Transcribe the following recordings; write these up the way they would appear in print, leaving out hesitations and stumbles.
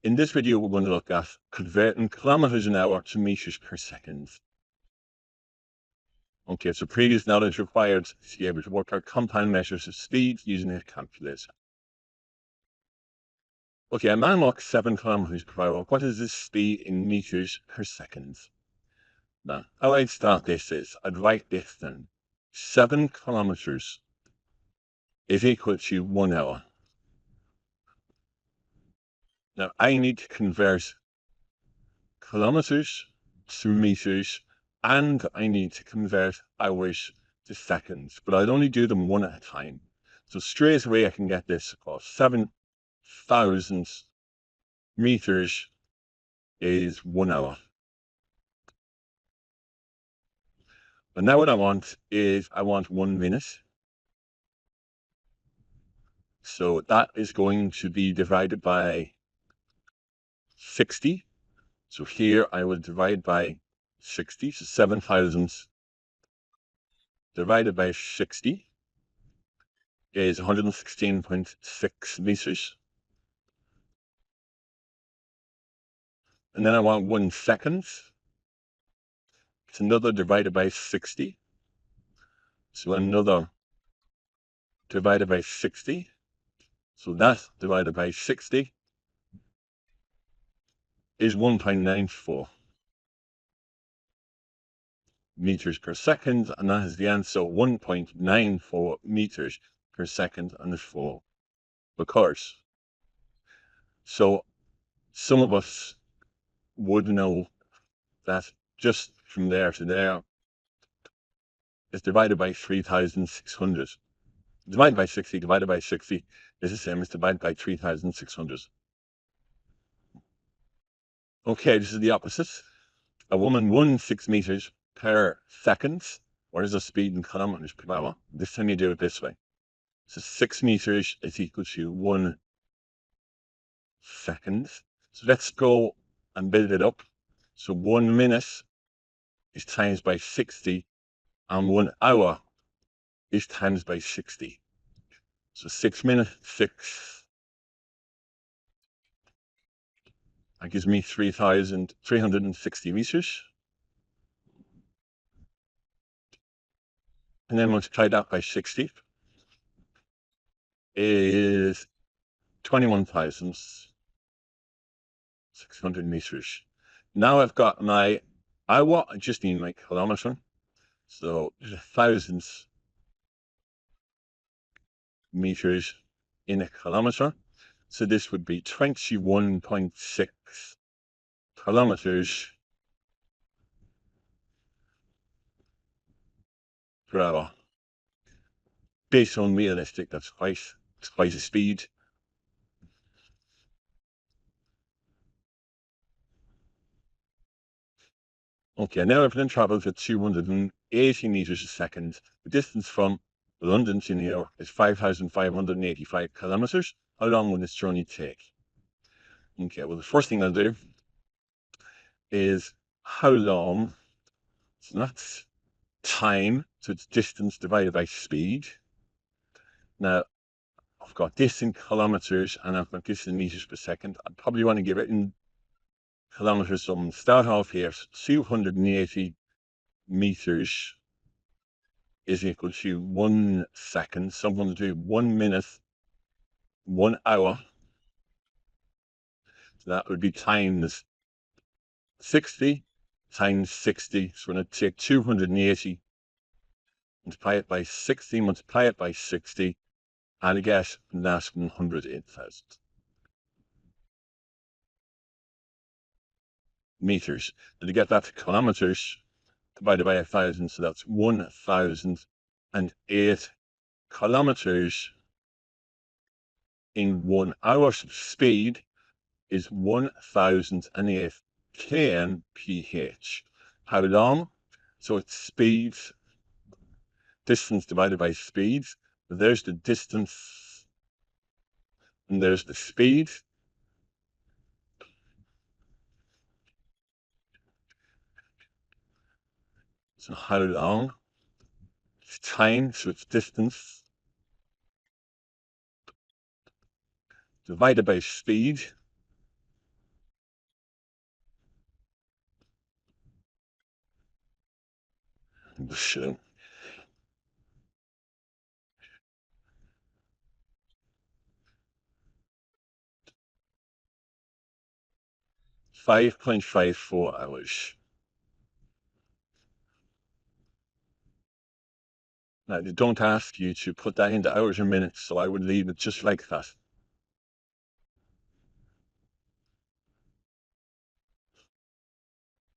In this video, we're going to look at converting kilometers an hour to meters per second. Okay, so previous knowledge required to be able to work out compound measures of speed using a calculator. Okay, a man walks 7 kilometers per hour. What is his speed in meters per second? Now, how I'd start this is, I'd write this then. 7 kilometers is equal to 1 hour. Now, I need to convert kilometers to meters, and I need to convert hours to seconds, but I'd only do them one at a time. So straight away I can get this across. 7,000 meters is 1 hour. But now what I want is, I want 1 minute. So that is going to be divided by 60. So here I will divide by 60, so 7,000 divided by 60 is 116.6 meters. And then I want 1 second. It's another divided by 60. So another divided by 60. So that divided by 60 is 1.94 meters per second. And that is the answer, 1.94 meters per second on the floor. Of course. So some of us would know that just from there to there is divided by 3,600. Divided by 60 divided by 60 is the same as divided by 3,600. Okay, this is the opposite. A woman runs 6 meters per second. What is the speed in kilometers per hour? This time you do it this way. So 6 meters is equal to 1 second. So let's go and build it up. So 1 minute is times by 60, and 1 hour is times by 60. So 6 minutes, 6. That gives me 3,360 meters. And then multiply that by 60 is 21,600 meters. Now I've got my hour, I just need my kilometer. So there's 1,000 meters in a kilometer. So this would be 21.6 kilometers per hour. Based on realistic, that's quite a speed. Okay, now I've then travelled at 280 meters a second. The distance from London to New York is 5,585 kilometers. How long will this journey take? Okay, well, the first thing I'll do is how long. So that's time, so it's distance divided by speed. Now, I've got this in kilometers and I've got this in meters per second. I'd probably want to give it in kilometers. So I'm going to start off here. 280 meters is equal to 1 second. So I'm going to do 1 minute, 1 hour. So that would be times 60 times 60. So we're going to take 280, multiply it by 60, multiply it by 60, and I get that's 108,000 meters. And to get that to kilometers, divided by 1,000, so that's 1,008 kilometers in 1 hour. So speed is 1,008 kmph. How long? So it's speed, distance divided by speed. There's the distance, and there's the speed. So how long? It's time, so it's distance divided by speed. So 5.54 hours. Now, they don't ask you to put that into hours or minutes, so I would leave it just like that.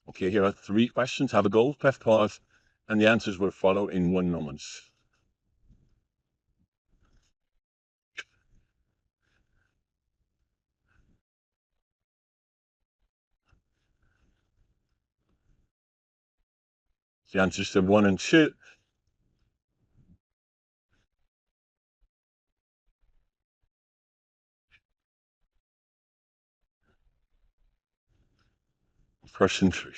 Okay, here are 3 questions. Have a go, press pause, and the answers will follow in 1 moment. The answers to 1 and 2. Question 3.